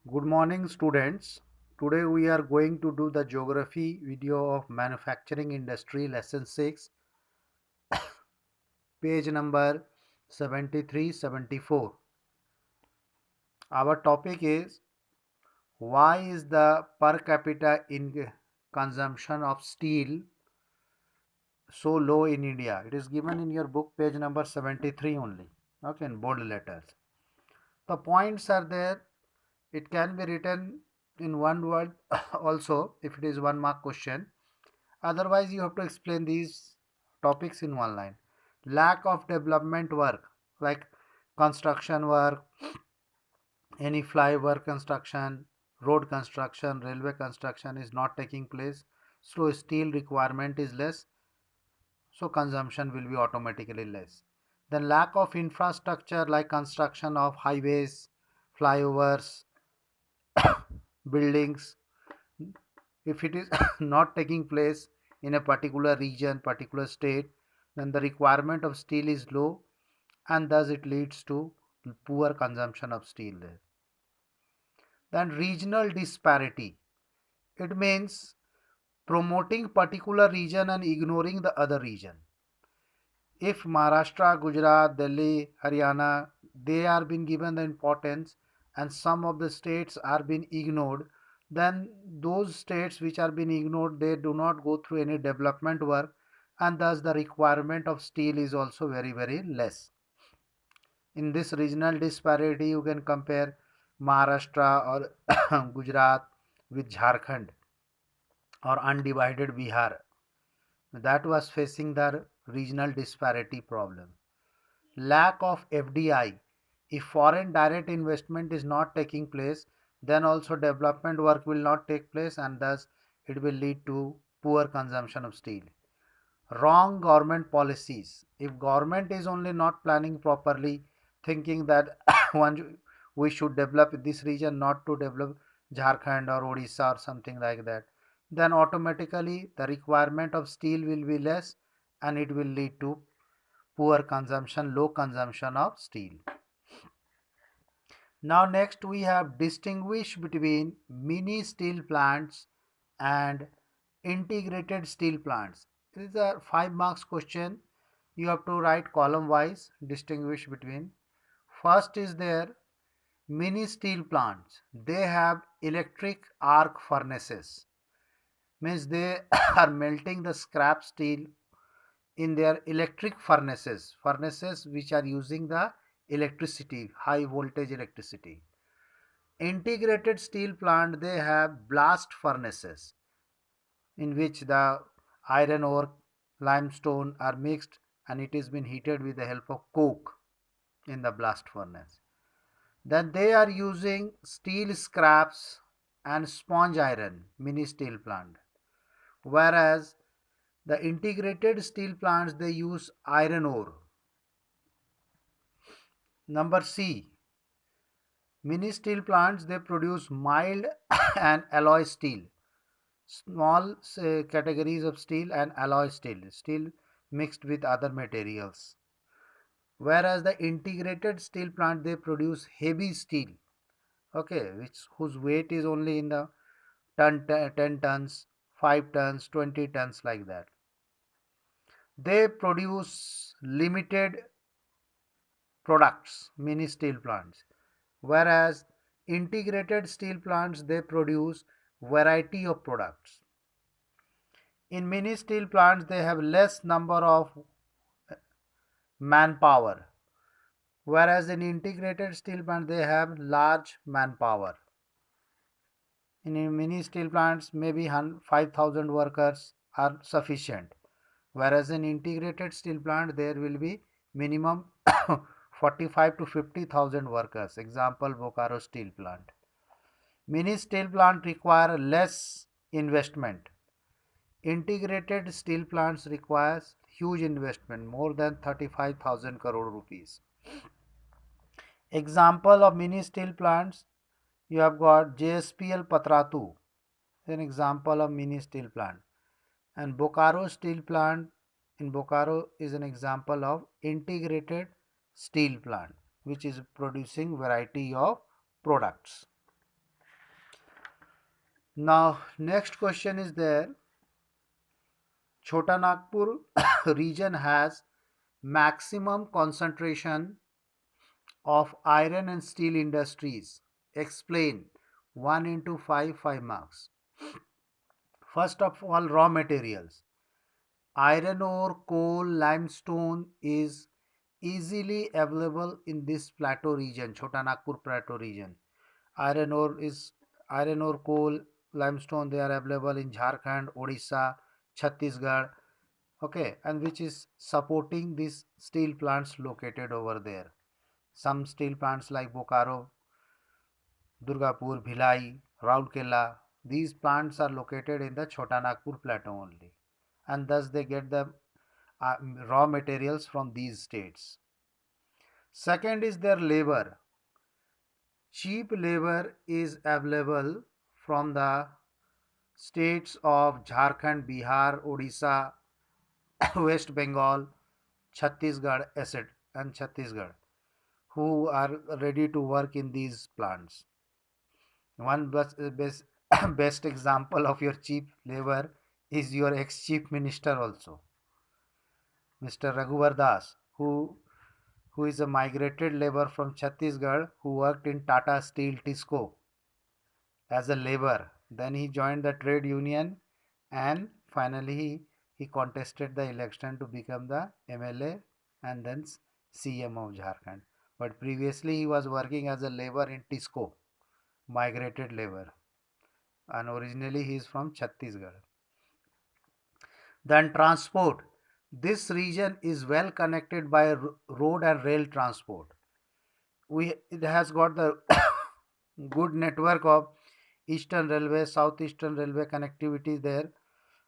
Good morning, students. Today we are going to do the geography video of manufacturing industry lesson 6, page number 73-74. Our topic is why is the per capita in consumption of steel so low in India? It is given in your book page number 73 only. Okay, in bold letters. The points are there. It can be written in one word also if it is 1 mark question. Otherwise, you have to explain these topics in one line. Lack of development work, like construction work, any flyover construction, road construction, railway construction is not taking place. So steel requirement is less. So consumption will be automatically less. Then lack of infrastructure like construction of highways, flyovers, buildings. If it is not taking place in a particular region, particular state, then the requirement of steel is low and thus it leads to poor consumption of steel there. Then regional disparity. It means promoting particular region and ignoring the other region. If Maharashtra, Gujarat, Delhi, Haryana, they are being given the importance and some of the states are being ignored, then those states which are being ignored, they do not go through any development work and thus the requirement of steel is also very less. In this regional disparity, you can compare Maharashtra or Gujarat with Jharkhand or undivided Bihar. That was facing the regional disparity problem. Lack of FDI. If foreign direct investment is not taking place, then also development work will not take place and thus it will lead to poor consumption of steel. Wrong government policies. If government is only not planning properly, thinking that we should develop this region, not to develop Jharkhand or Odisha or something like that, then automatically the requirement of steel will be less and it will lead to poor consumption, low consumption of steel. Now next we have distinguish between mini steel plants and integrated steel plants. This is a 5 marks question. You have to write column wise, distinguish between. First is there mini steel plants. They have electric arc furnaces. Means they are melting the scrap steel in their electric furnaces which are using the electricity, high voltage electricity. Integrated steel plant, they have blast furnaces in which the iron ore, limestone are mixed and it has been heated with the help of coke in the blast furnace. Then they are using steel scraps and sponge iron, mini steel plant. Whereas the integrated steel plants, they use iron ore. Number C, mini steel plants, they produce mild and alloy steel. Small categories of steel and alloy steel mixed with other materials. Whereas the integrated steel plant, they produce heavy steel, okay, whose weight is only in the 10 tons, 5 tons, 20 tons, like that. They produce limited products, mini steel plants, whereas integrated steel plants, they produce variety of products. In mini steel plants, they have less number of manpower, whereas in integrated steel plant they have large manpower. In mini steel plants, maybe 5,000 workers are sufficient, whereas in integrated steel plant there will be minimum 45 to 50,000 workers. Example, Bokaro steel plant. Mini steel plant require less investment. Integrated steel plants requires huge investment, more than 35,000 crore rupees. Example of mini steel plants, you have got JSPL Patratu, an example of mini steel plant, and Bokaro steel plant in Bokaro is an example of integrated steel plant which is producing variety of products. Now next question is there. Chota Nagpur region has maximum concentration of iron and steel industries. Explain. 1 into 5, 5 marks. First of all, raw materials. Iron ore, coal, limestone is easily available in this plateau region, Chota Nagpur plateau region. Iron ore is iron ore, coal, limestone. They are available in Jharkhand, Odisha, Chhattisgarh. Okay, and which is supporting these steel plants located over there. Some steel plants like Bokaro, Durgapur, Bhilai, Rourkela. These plants are located in the Chota Nagpur plateau only, and thus they get the uh, raw materials from these states. Second is their labor. Cheap labor is available from the states of Jharkhand, Bihar, Odisha, West Bengal, Chhattisgarh, etc. and Chhattisgarh, who are ready to work in these plants. One best example of your cheap labor is your ex-chief minister also, Mr. Raghuvar Das, who is a migrated labor from Chhattisgarh who worked in Tata Steel Tisco as a labor. Then he joined the trade union and finally he contested the election to become the MLA and then CM of Jharkhand. But previously he was working as a labor in Tisco, migrated labor, and originally he is from Chhattisgarh. Then transport. This region is well connected by road and rail transport. It has got the good network of Eastern Railway, Southeastern Railway connectivity there,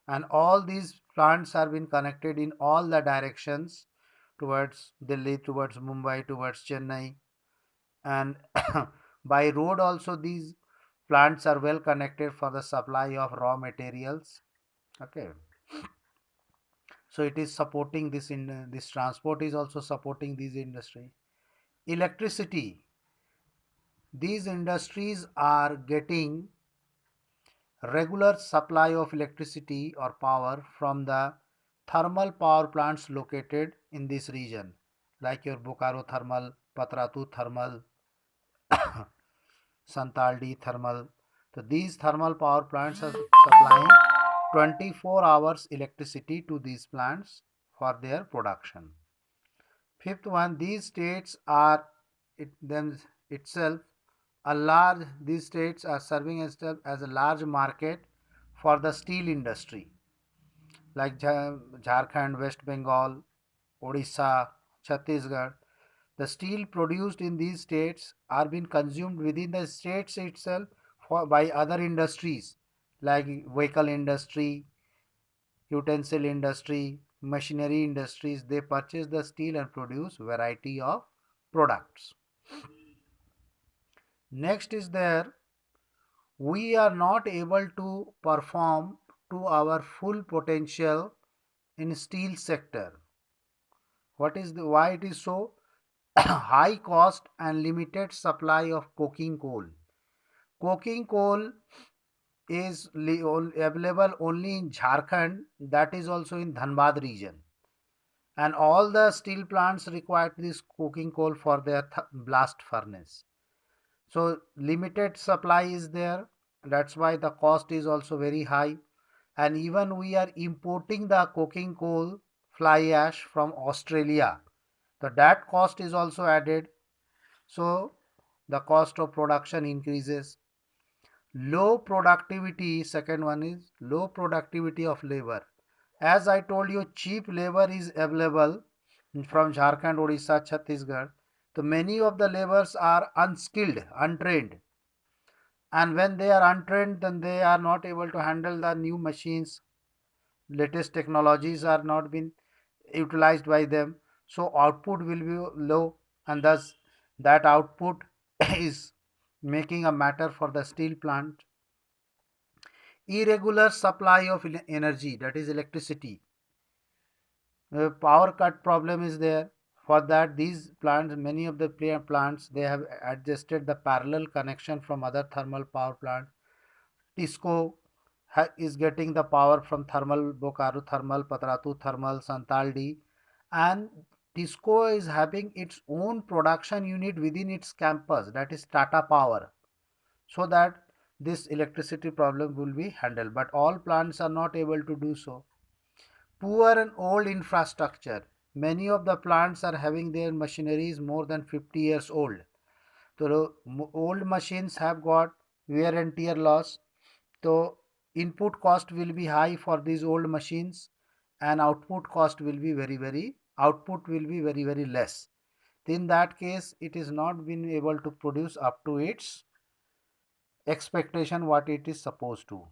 and all these plants have been connected in all the directions towards Delhi, towards Mumbai, towards Chennai, and by road also these plants are well connected for the supply of raw materials. Okay, so it is supporting this in this transport is also supporting this industry. Electricity. These industries are getting regular supply of electricity or power from the thermal power plants located in this region, like your Bokaro Thermal, Patratu Thermal, Santaldi Thermal. So these thermal power plants are supplying 24 hours electricity to these plants for their production. Fifth one, these states are them itself a large. These states are serving as a large market for the steel industry, like Jharkhand, West Bengal, Odisha, Chhattisgarh. The steel produced in these states are being consumed within the states itself by other industries like vehicle industry, utensil industry, machinery industries. They purchase the steel and produce variety of products. Next is there, we are not able to perform to our full potential in steel sector. What is the why it is so? High cost and limited supply of coking coal. Coking coal is available only in Jharkhand, that is also in Dhanbad region, and all the steel plants require this coking coal for their blast furnace. So limited supply is there, that's why the cost is also very high, and even we are importing the coking coal fly ash from Australia, so that cost is also added, so the cost of production increases. Low productivity, second one is low productivity of labor. As I told you, cheap labor is available from Jharkhand, Odisha, Chhattisgarh. So many of the laborers are unskilled, untrained, and when they are untrained, then they are not able to handle the new machines. Latest technologies are not being utilized by them, so output will be low, and thus that output is making a matter for the steel plant. Irregular supply of energy, that is electricity. Power cut problem is there. For that, these plants, many of the plants, they have adjusted the parallel connection from other thermal power plants TISCO is getting the power from thermal, Bokaru thermal, Patratu thermal, Santaldi, and TISCO is having its own production unit within its campus, that is Tata Power, so that this electricity problem will be handled. But all plants are not able to do so. Poor and old infrastructure. Many of the plants are having their machineries more than 50 years old. So old machines have got wear and tear loss. So input cost will be high for these old machines, and output cost will be output will be very less. In that case, it is not been able to produce up to its expectation what it is supposed to.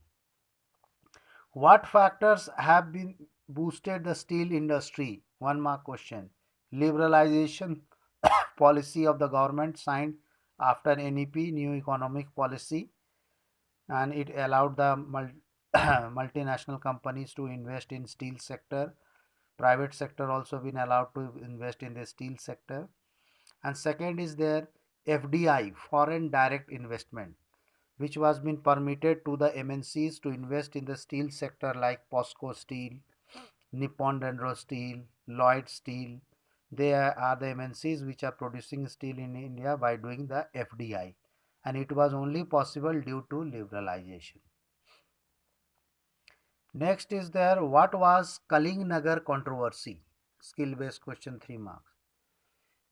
What factors have been boosted the steel industry? One mark question. Liberalization policy of the government signed after NEP, new economic policy, and it allowed the multinational companies to invest in steel sector. Private sector also been allowed to invest in the steel sector. And second is their FDI, foreign direct investment, which was been permitted to the MNCs to invest in the steel sector like POSCO Steel, Nippon Dendro Steel, Lloyd Steel. They are the MNCs which are producing steel in India by doing the FDI, and it was only possible due to liberalization. Next is there, what was Kaling Nagar controversy? Skill based question, 3 marks.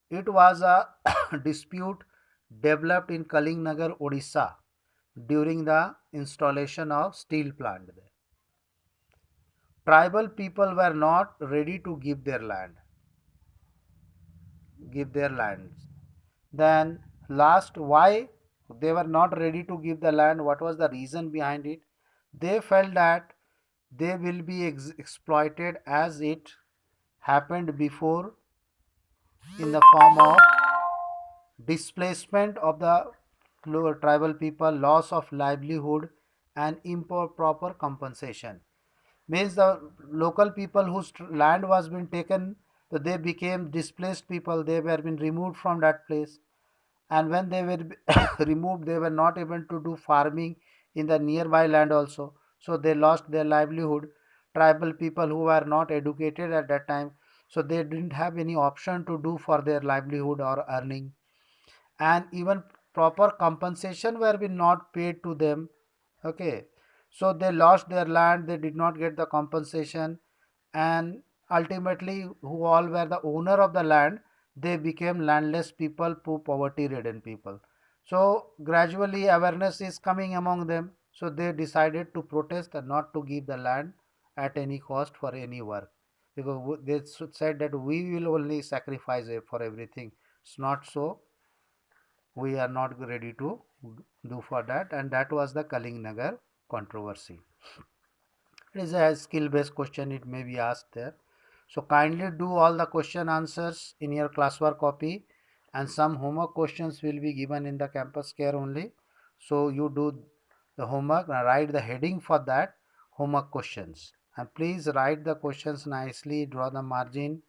It was a dispute developed in Kaling Nagar, Odisha during the installation of steel plant there. Tribal people were not ready to give their lands. Then last, why they were not ready to give the land? What was the reason behind it? They felt that they will be exploited as it happened before, in the form of displacement of the lower tribal people, loss of livelihood, and improper compensation. Means the local people whose land was being taken, so they became displaced people. They were being removed from that place, and when they were removed, they were not able to do farming in the nearby land also. So they lost their livelihood. Tribal people who were not educated at that time, so they didn't have any option to do for their livelihood or earning, and even proper compensation were been not paid to them. Okay, so they lost their land, they did not get the compensation, and ultimately who all were the owner of the land, they became landless people, poor poverty ridden people. So gradually awareness is coming among them, so they decided to protest and not to give the land at any cost for any work, because they said that we will only sacrifice for everything. It's not so, we are not ready to do for that, and that was the Kaling Nagar controversy. It is a skill based question, it may be asked there. So kindly do all the question answers in your classwork copy, and some homework questions will be given in the campus care only. So you do the homework and write the heading for that homework questions, and please write the questions nicely, draw the margin,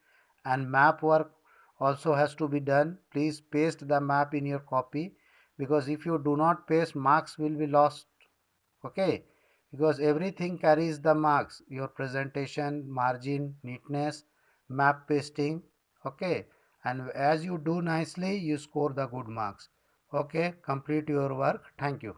and map work also has to be done. Please paste the map in your copy, because if you do not paste, marks will be lost. Okay, because everything carries the marks, your presentation, margin, neatness, map pasting. Okay, and as you do nicely, you score the good marks. Okay, complete your work. Thank you.